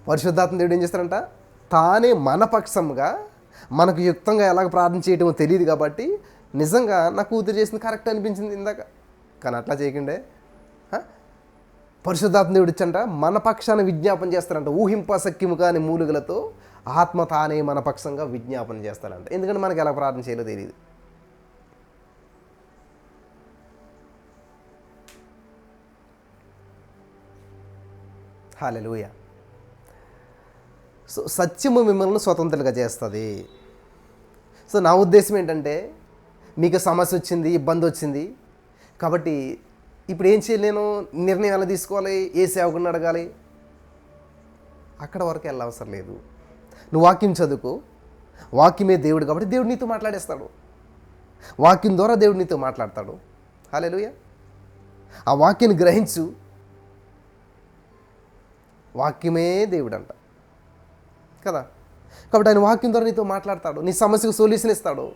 [SPEAKER 1] పరిశుద్ధాత్మ దేవుడు ఏం చేస్తారంట, తానే మన పక్షంగా మనకు యుక్తంగా ఎలాగ ప్రార్థన చేయటమో తెలియదు కాబట్టి నిజంగా నా కూతురు చేసింది కరెక్ట్ అనిపించింది ఇందాక. కానీ అట్లా చేయకుండే పరిశుద్ధాత్మ దేవుడు ఇచ్చంట మన పక్షాన విజ్ఞాపన చేస్తారంట. ఊహింప సఖ్యము కాని మూలుగులతో ఆత్మ తానే మన పక్షంగా విజ్ఞాపన చేస్తారంట. ఎందుకంటే మనకి ఎలా ప్రార్థన చేయాలో తెలియదు. హల్లెలూయా. సో సత్యము మిమ్మల్ని స్వతంత్రంగా చేస్తుంది. సో నా ఉద్దేశం ఏంటంటే, మీకు సమస్య వచ్చింది, ఇబ్బంది వచ్చింది కాబట్టి ఇప్పుడు ఏం చేయాలి, నేను నిర్ణయం ఎలా తీసుకోవాలి, ఏ సేవకుని అడగాలి, అక్కడ వరకు వెళ్ళవసరం లేదు. నువ్వు వాక్యం చదువుకో, వాక్యమే దేవుడు కాబట్టి దేవుడు నీతో మాట్లాడేస్తాడు. వాక్యం ద్వారా దేవుడు నీతో మాట్లాడతాడు. హల్లెలూయా. ఆ వాక్యాన్ని గ్రహించు. వాక్యమే దేవుడు అంట కదా. కాబట్టి ఆయన వాక్యం ద్వారా నీతో మాట్లాడతాడు, నీ సమస్యకు సొల్యూషన్ ఇస్తాడు.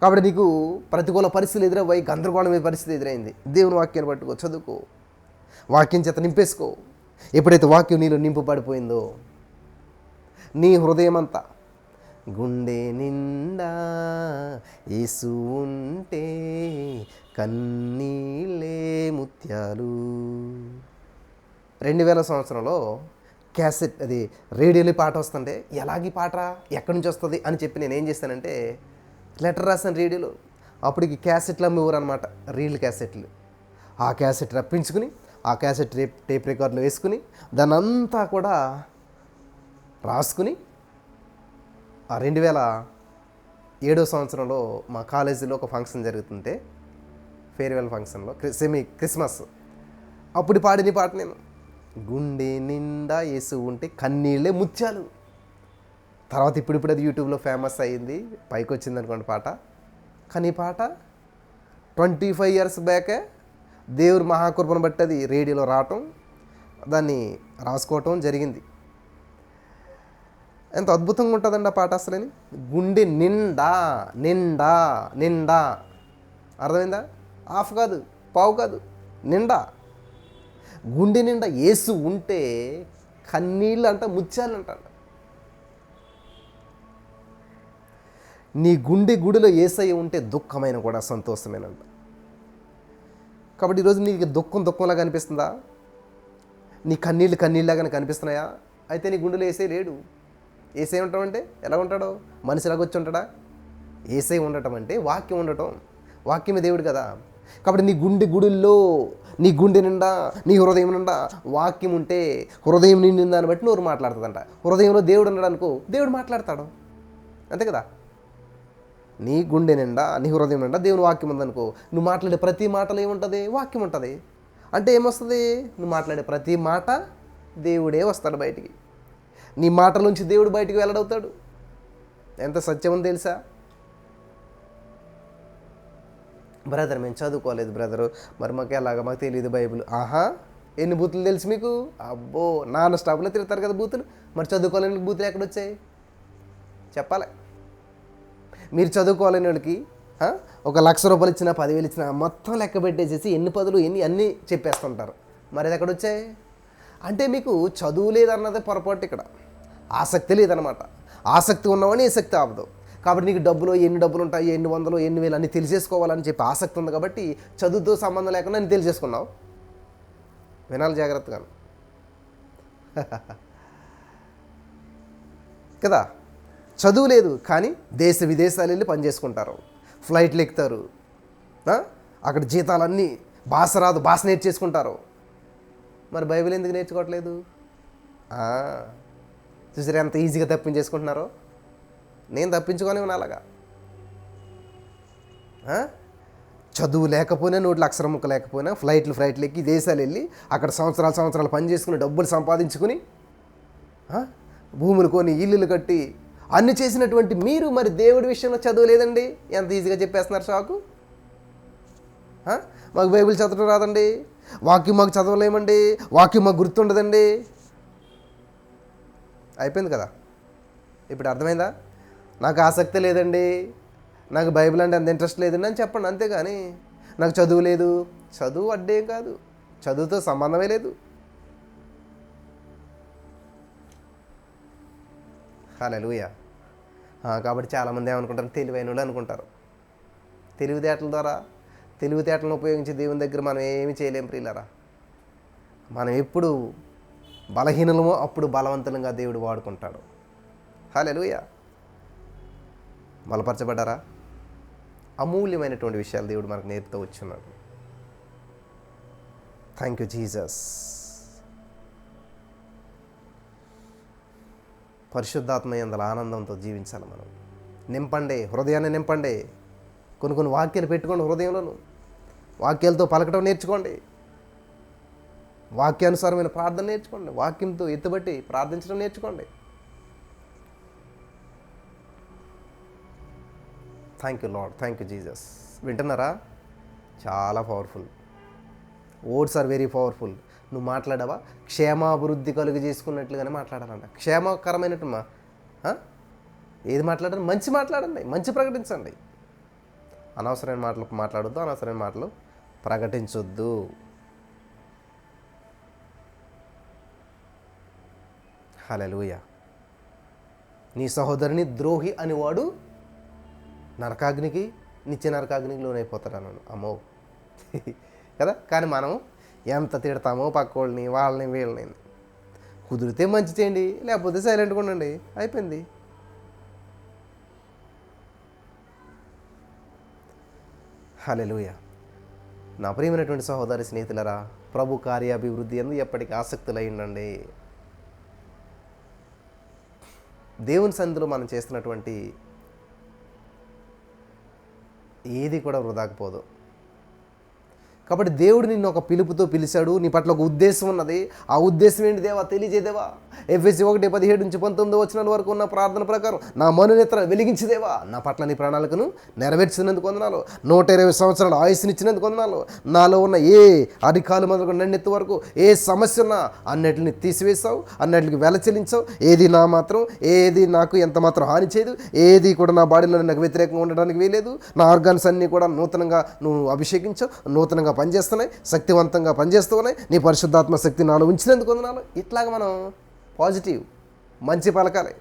[SPEAKER 1] కాబట్టి నీకు ప్రతికూల పరిస్థితులు ఎదురవ్వయి, గందరగోళమైన పరిస్థితి ఎదురైంది, దేవుని వాక్యాన్ని పట్టుకో, చదువుకో, వాక్యం చేత నింపేసుకో. ఎప్పుడైతే వాక్యం నీలో నింపబడిపోయిందో నీ హృదయం అంతా గుండె నిండా యేసు ఉంటే కన్నీళ్ళే ముత్యాలు. 2000 సంవత్సరంలో క్యాసెట్, అది రేడియోలో పాట వస్తుంటే ఎలాగీ పాట ఎక్కడి నుంచి వస్తుంది అని చెప్పి నేను ఏం చేస్తానంటే లెటర్ రాసాను రేడియోలో. అప్పటికి క్యాసెట్లు అమ్మేవారు అనమాట, రీల్ క్యాసెట్లు. ఆ క్యాసెట్ రప్పించుకుని ఆ క్యాసెట్ టేప్ రికార్డులో వేసుకుని దాన్ని అంతా కూడా రాసుకుని ఆ 2007 సంవత్సరంలో మా కాలేజీలో ఒక ఫంక్షన్ జరుగుతుంటే, ఫేర్వెల్ ఫంక్షన్లో క్రిస్మస్ అప్పుడు పాడిన పాట నేను, గుండె నిండా యేసు ఉంటే కన్నీళ్ళే ముత్యాలు. తర్వాత ఇప్పుడు అది యూట్యూబ్లో ఫేమస్ అయ్యింది, పైకి వచ్చింది అనుకోండి పాట. కానీ ఈ పాట 25 years బ్యాకే దేవుడి మహాకృపను బట్టి అది రేడియోలో రావటం, దాన్ని రాసుకోవటం జరిగింది. ఎంత అద్భుతంగా ఉంటుందండి ఆ పాట అసలని. గుండె నిండా నిండా నిండా, అర్థమైందా? హాఫ్ కాదు, పావు కాదు, నిండా. గుండె నిండా యేసు ఉంటే కన్నీళ్ళు అంట, ముత్యాలు అంట. నీ గుండె గుడిలో యేసయ్య ఉంటే దుఃఖమైన కూడా సంతోషమేనంట. కాబట్టి ఈరోజు నీకు దుఃఖంలాగా కనిపిస్తుందా? నీ కన్నీళ్ళలాగానే కనిపిస్తున్నాయా? అయితే నీ గుండెలో యేసయ్య లేడు. యేసయ్య ఉండటం అంటే ఎలా ఉంటాడో? మనిషిలాగా వచ్చి ఉంటాడా? యేసయ్య ఉండటం అంటే వాక్యం ఉండటం, వాక్యమే దేవుడు కదా. కాబట్టి నీ గుండె గుడుల్లో, నీ గుండె నిండా, నీ హృదయం నిండా వాక్యం ఉంటే, హృదయం నిండిన దాన్ని బట్టి నోరు మాట్లాడుతుందంట. హృదయంలో దేవుడు ఉన్నాడు అనుకో, దేవుడు మాట్లాడతాడు, అంతే కదా. నీ గుండె నిండా, నీ హృదయం నిండా దేవుని వాక్యం ఉందనుకో, నువ్వు మాట్లాడే ప్రతి మాటలో ఏముంటుంది? వాక్యం ఉంటుంది. అంటే ఏమొస్తుంది? నువ్వు మాట్లాడే ప్రతి మాట దేవుడే వస్తాడు బయటికి. నీ మాటల నుంచి దేవుడు బయటికి వెల్లడవుతాడు. ఎంత సత్యం అని తెలుసా? బ్రదర్ మేము చదువుకోలేదు బ్రదరు, మరి మాకు ఎలాగా, మాకు తెలియదు బైబిల్. ఆహా, ఎన్ని బూతులు తెలుసు మీకు? అబ్బో, నాన్న స్టాప్లో తిరుగుతారు కదా బూతులు. మరి చదువుకోలేని బూతులు ఎక్కడొచ్చాయి చెప్పాలి. మీరు చదువుకోవాలని వాళ్ళకి ఒక ₹1,00,000 ఇచ్చినా 10,000 ఇచ్చినా మొత్తం లెక్క పెట్టేసేసి ఎన్ని పదులు అన్నీ చెప్పేస్తుంటారు. మరి అది ఎక్కడొచ్చాయి? అంటే మీకు చదువు లేదన్నదే పొరపాటు ఇక్కడ. ఆసక్తి లేదనమాట. ఆసక్తి ఉన్నవాడిని ఏ శక్తి ఆపదు. కాబట్టి నీకు ఎన్ని డబ్బులు ఉంటాయి, ఎన్ని వందలు, ఎన్ని వేలు అన్ని తెలిసేసుకోవాలని చెప్పి ఆసక్తి ఉంది కాబట్టి చదువుతో సంబంధం లేకుండా నేను తెలిసేసుకున్నావు. వినాలి జాగ్రత్తగా కదా. చదువు లేదు కానీ దేశ విదేశాలు వెళ్ళి పనిచేసుకుంటారు, ఫ్లైట్లు ఎక్కుతారు, అక్కడ జీతాలన్నీ భాష రాదు, భాష నేర్చేసుకుంటారు. మరి బైబిల్ ఎందుకు నేర్చుకోవట్లేదు? చూసారు ఎంత ఈజీగా తప్పించేసుకుంటున్నారో. నేను తప్పించుకొని ఉన్నా అలాగా. చదువు లేకపోయినా, నోట్లు అక్షరం ముక్క లేకపోయినా ఫ్లైట్లు ఎక్కి దేశాలు వెళ్ళి అక్కడ సంవత్సరాలు పని చేసుకుని డబ్బులు సంపాదించుకుని భూములు కొని ఇల్లులు కట్టి అన్ని చేసినటువంటి మీరు మరి దేవుడి విషయంలో చదువు లేదండి, ఎంత ఈజీగా చెప్పేస్తున్నారు షాకు. మాకు బైబిల్ చదవడం రాదండి, వాక్యం మాకు చదవలేమండి, వాక్యం మాకు గుర్తుండదండి. అయిపోయింది కదా. ఇప్పుడు అర్థమైందా? నాకు ఆసక్తి లేదండి, నాకు బైబిల్ అంటే అంత ఇంట్రెస్ట్ లేదండి అని చెప్పండి. అంతేగాని నాకు చదువు లేదు, చదువు అడ్డేం కాదు, చదువుతో సంబంధమే లేదు. హల్లెలూయా. కాబట్టి చాలామంది ఏమనుకుంటారు, తెలివైన వాళ్ళు అనుకుంటారు. తెలివితేటలను ఉపయోగించి దేవుని దగ్గర మనం ఏమి చేయలేం ప్రియులారా. మనం ఎప్పుడు బలహీనలమో అప్పుడు బలవంతులంగా దేవుడు వాడుకుంటాడు. హల్లెలూయా. బలపరచబడ్డారా? అమూల్యమైనటువంటి విషయాలు దేవుడు మనకు నేర్పుతూ వచ్చున్నాడు. Thank you Jesus. పరిశుద్ధాత్మ యందల ఆనందంతో జీవించాలి మనం. నింపండి, హృదయాన్ని నింపండి. కొన్ని వాక్యాలు పెట్టుకోండి హృదయంలోను. వాక్యాలతో పలకడం నేర్చుకోండి, వాక్యానుసారమైన ప్రార్థన నేర్చుకోండి, వాక్యంతో ఎత్తుబట్టి ప్రార్థించడం నేర్చుకోండి. Thank you Lord, thank you Jesus. వింటున్నారా? చాలా powerful. Words are very powerful. నువ్వు మాట్లాడావా? క్షేమాభివృద్ధి కలుగు చేసుకున్నట్లుగానే మాట్లాడాలంట. క్షేమకరమైనట్టు ఏది మాట్లాడండి, మంచి మాట్లాడండి, మంచి ప్రకటించండి. అనవసరమైన మాటలు మాట్లాడొద్దు, అనవసరమైన మాటలు ప్రకటించొద్దు. హల్లెలూయా. నీ సహోదరుని ద్రోహి అనేవాడు నరకాగ్నికి, నిత్య నరకాగ్నికి లోనైపోతాడు అన్నాడు. అమ్మో కదా. కానీ మనం ఎంత తిడతామో పక్కోళ్ళని, వాళ్ళని, వీళ్ళని. కుదిరితే మంచి చేయండి, లేకపోతే సైలెంట్గా ఉండండి, అయిపోయింది. హల్లెలూయా. నా ప్రియమైనటువంటి సహోదరి స్నేహితులరా, ప్రభు కార్యాభివృద్ధి ఎందు ఎప్పటికీ ఆసక్తులై ఉండండి. దేవుని సన్నిధిలో మనం చేస్తున్నటువంటి ఏది కూడా వృధాకపోదు. కాబట్టి దేవుడు నిన్ను ఒక పిలుపుతో పిలిచాడు, నీ పట్ల ఒక ఉద్దేశం ఉన్నది. ఆ ఉద్దేశం ఏంటి దేవా? తెలియజేదేవా. ఎఫెసీ 1:17-19 వరకు ఉన్న ప్రార్థన ప్రకారం నా మనునేత్ర వెలిగించేదేవా, నా పట్ల నీ ప్రణాళికను నెరవేర్చినందుకు వందనాలు. 120 సంవత్సరాల ఆయుష్నిచ్చినందుకు వందనాలు. నాలో ఉన్న ఏ అధికారులు మొదలుకొని నన్నెత్తు వరకు ఏ సమస్య ఉన్నా అన్నిటిని తీసివేసావు, అన్నిటికి వెల చెల్లించావు. ఏది నాకు ఎంత మాత్రం హాని చేయదు, ఏది కూడా నా బాడీలో నాకు వ్యతిరేకంగా ఉండడానికి వీలేదు. నా ఆర్గాన్స్ అన్నీ కూడా నూతనంగా నువ్వు అభిషేకించావు, నూతనంగా పనిచేస్తున్నాయి, శక్తివంతంగా పనిచేస్తూ ఉన్నాయి. నీ పరిశుద్ధాత్మ శక్తి నాలో ఉంచినందుకు వందనాలు. ఇట్లాగా మనం పాజిటివ్ మంచి పలకాలి.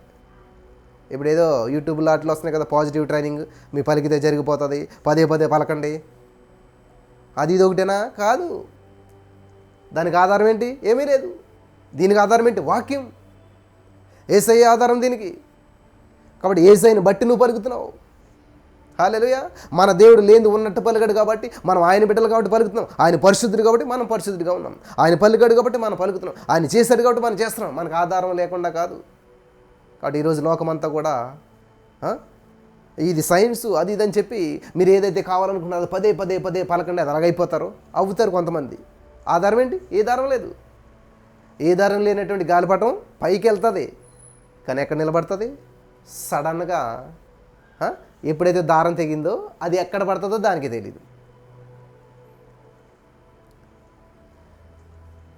[SPEAKER 1] ఇప్పుడు ఏదో యూట్యూబ్లో అట్లా వస్తున్నాయి కదా పాజిటివ్ ట్రైనింగ్, మీ పలికితే జరిగిపోతుంది, పదే పలకండి. అది ఇది ఒకటేనా? కాదు. దానికి ఆధారం ఏంటి? ఏమీ లేదు. దీనికి ఆధారం ఏంటి? వాక్యం. యేసయ్య ఆధారం దీనికి. కాబట్టి యేసయ్యని బట్టి నువ్వు పలుకుతున్నావు. హల్లెలూయా. మన దేవుడు లేనిది ఉన్నట్టు పలికాడు కాబట్టి మనం ఆయన బిడ్డలు కాబట్టి పలుకుతున్నాం. ఆయన పరిశుద్ధుడు కాబట్టి మనం పరిశుద్ధుడిగా ఉన్నాం. ఆయన పలికాడు కాబట్టి మనం పలుకుతున్నాం. ఆయన చేశాడు కాబట్టి మనం చేస్తున్నాం. మనకు ఆధారం లేకుండా కాదు. కాబట్టి ఈరోజు లోకమంతా కూడా ఇది సైన్స్ అది ఇదని చెప్పి మీరు ఏదైతే కావాలనుకున్నారో పదే పలకండి, అది అలాగైపోతారు, అవుతారు కొంతమంది. ఆధారం ఏంటి? ఏ దారం లేదు. ఏ దారం లేనటువంటి గాలిపటం పైకి వెళ్తుంది, కానీ ఎక్కడ నిలబడుతుంది? సడన్గా ఎప్పుడైతే దారం తెగిందో అది ఎక్కడ పడుతుందో దానికి తెలియదు.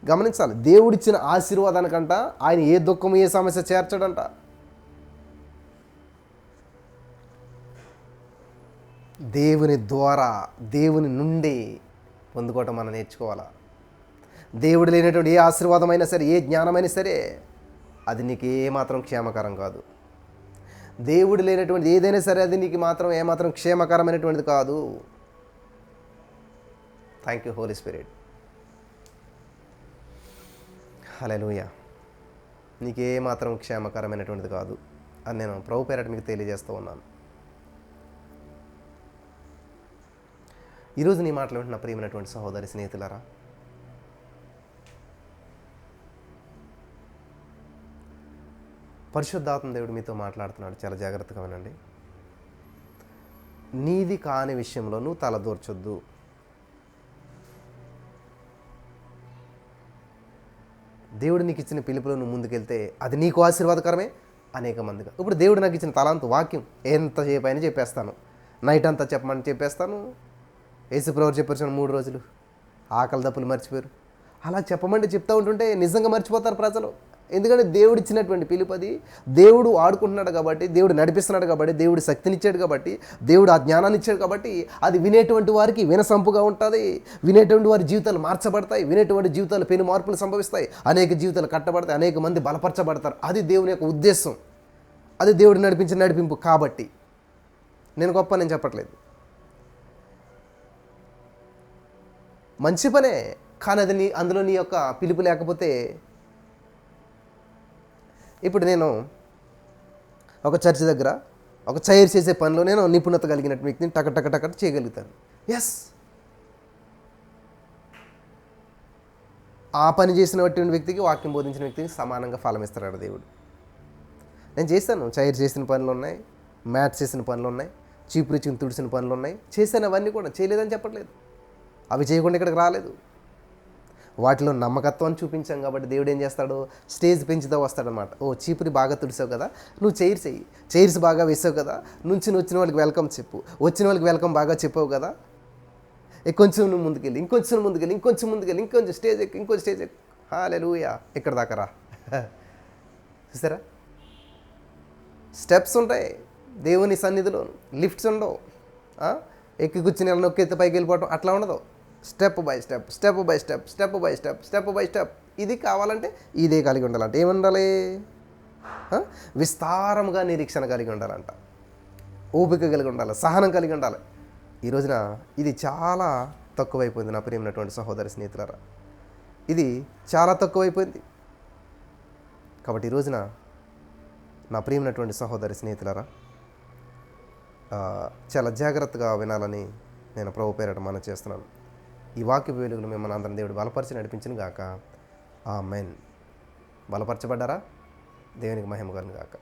[SPEAKER 1] గమనించాలి. దేవుడిచ్చిన ఆశీర్వాదానికంట ఆయన ఏ దుఃఖం ఏ సమస్య చేర్చడంట. దేవుని ద్వారా దేవుని నుండి పొందుకోవటం మనం నేర్చుకోవాలా. దేవుడు లేనటువంటి ఏ ఆశీర్వాదమైనా సరే, ఏ జ్ఞానమైనా సరే అది నీకు ఏమాత్రం క్షేమకరం కాదు. దేవుడు లేనటువంటి ఏదైనా సరే అది నీకు మాత్రం ఏమాత్రం క్షేమకరమైనటువంటిది కాదు. Thank you Holy Spirit. Hallelujah. నీకే మాత్రం క్షేమకరమైనటువంటిది కాదు అని నేను ప్రభు పేరట మీకు తెలియజేస్తూ ఉన్నాను. ఈరోజు నీ మాటలు వింటున్న ప్రియమైనటువంటి సహోదరి స్నేహితులారా, పరిశుద్ధాత్మ దేవుడు మీతో మాట్లాడుతున్నాడు. చాలా జాగ్రత్తగా వినండి. నీది కాని విషయంలో నువ్వు తలదూర్చొద్దు. దేవుడు నీకు ఇచ్చిన పిలుపులో నువ్వు ముందుకెళ్తే అది నీకు ఆశీర్వాదకరమే అనేక మందిగా. ఇప్పుడు దేవుడు నాకు ఇచ్చిన తలాంతు వాక్యం ఎంతసేపు అయినా చెప్పేస్తాను. నైట్ అంతా చెప్పమని చెప్పేస్తాను. యేసుప్రభు చెప్పారు 3 రోజులు ఆకలి దప్పులు మర్చిపోయారు. అలా చెప్పమంటే చెప్తూ ఉంటుంటే నిజంగా మర్చిపోతారు ప్రజలు. ఎందుకంటే దేవుడు ఇచ్చినటువంటి పిలుపు అది. దేవుడు ఆడుకుంటున్నాడు కాబట్టి, దేవుడు నడిపిస్తున్నాడు కాబట్టి, దేవుడు శక్తినిచ్చాడు కాబట్టి, దేవుడు ఆ జ్ఞానాన్ని ఇచ్చాడు కాబట్టి అది వినేటువంటి వారికి వినసంపుగా ఉంటుంది. వినేటువంటి వారి జీవితాలు మార్చబడతాయి. వినేటువంటి జీవితాలు పెను మార్పులు సంభవిస్తాయి. అనేక జీవితాలు కట్టబడతాయి. అనేక మంది బలపరచబడతారు. అది దేవుని యొక్క ఉద్దేశం. అది దేవుడు నడిపించిన నడిపింపు. కాబట్టి నేను చెప్పట్లేదు. మంచి పనే, కానీ అది అందులో నీ యొక్క పిలుపు లేకపోతే. ఇప్పుడు నేను ఒక చర్చ్ దగ్గర ఒక చైర్ చేసే పనిలో నేను నిపుణత కలిగినట్టు వ్యక్తిని టక చేయగలుగుతాను. ఎస్, ఆ పని చేసినటువంటి వ్యక్తికి, వాక్యం బోధించిన వ్యక్తికి సమానంగా ఫలం ఇస్తాడు దేవుడు. నేను చేస్తాను. చైర్ చేసిన పనులు ఉన్నాయి, మ్యాథ్స్ చేసిన పనులు ఉన్నాయి, చీపురిచిని తుడిసిన పనులు ఉన్నాయి. చేశాను అవన్నీ కూడా. చేయలేదని చెప్పట్లేదు. అవి చేయకుండా ఇక్కడికి రాలేదు. వాటిలో నమ్మకత్వాన్ని చూపించాం కాబట్టి దేవుడు ఏం చేస్తాడు, స్టేజ్ పెంచుతూ వస్తాడనమాట. ఓ చీపురి బాగా తుడిసావు కదా, నువ్వు చైర్స్ చెయ్యి. చైర్స్ బాగా వేసావు కదా, వచ్చిన వాళ్ళకి వెల్కమ్ చెప్పు. వచ్చిన వాళ్ళకి వెల్కమ్ బాగా చెప్పావు కదా, కొంచెం నువ్వు ముందుకెళ్ళి, ఇంకొంచెం ముందుకెళ్ళి, ఇంకొంచెం స్టేజ్ ఎక్కు, ఇంకొంచెం స్టేజ్ ఎక్కు. హల్లెలూయా. ఇక్కడ దాకా రా. చూసారా, స్టెప్స్ ఉంటాయి దేవుని సన్నిధిలో. లిఫ్ట్స్ ఉండవు. ఎక్కి కూర్చుని నొక్కెత్తి పైకి వెళ్ళిపోవటం అట్లా ఉండదు. Step by step. ఇది కావాలంటే ఇదే కలిగి ఉండాలంట. ఏముండాలి? విస్తారముగా నిరీక్షణ కలిగి ఉండాలంట. ఓపిక కలిగి ఉండాలి. సహనం కలిగి ఉండాలి. ఈ రోజున ఇది చాలా తక్కువైపోయింది నా ప్రియమైనటువంటి సహోదరి స్నేహితులారా. ఇది చాలా తక్కువైపోయింది. కాబట్టి ఈ రోజున నా ప్రియమైనటువంటి సహోదరి స్నేహితులారా, చాలా జాగ్రత్తగా వినాలని నేను ప్రభు పేరట మనవి చేస్తున్నాను. ఈ వాక్య వెలుగులు మిమ్మల్ని అందరం దేవుడు బలపరిచి నడిపించును గాక. ఆమేన్. బలపరచబడ్డారా? దేవునికి మహిమ కలుగును గాక.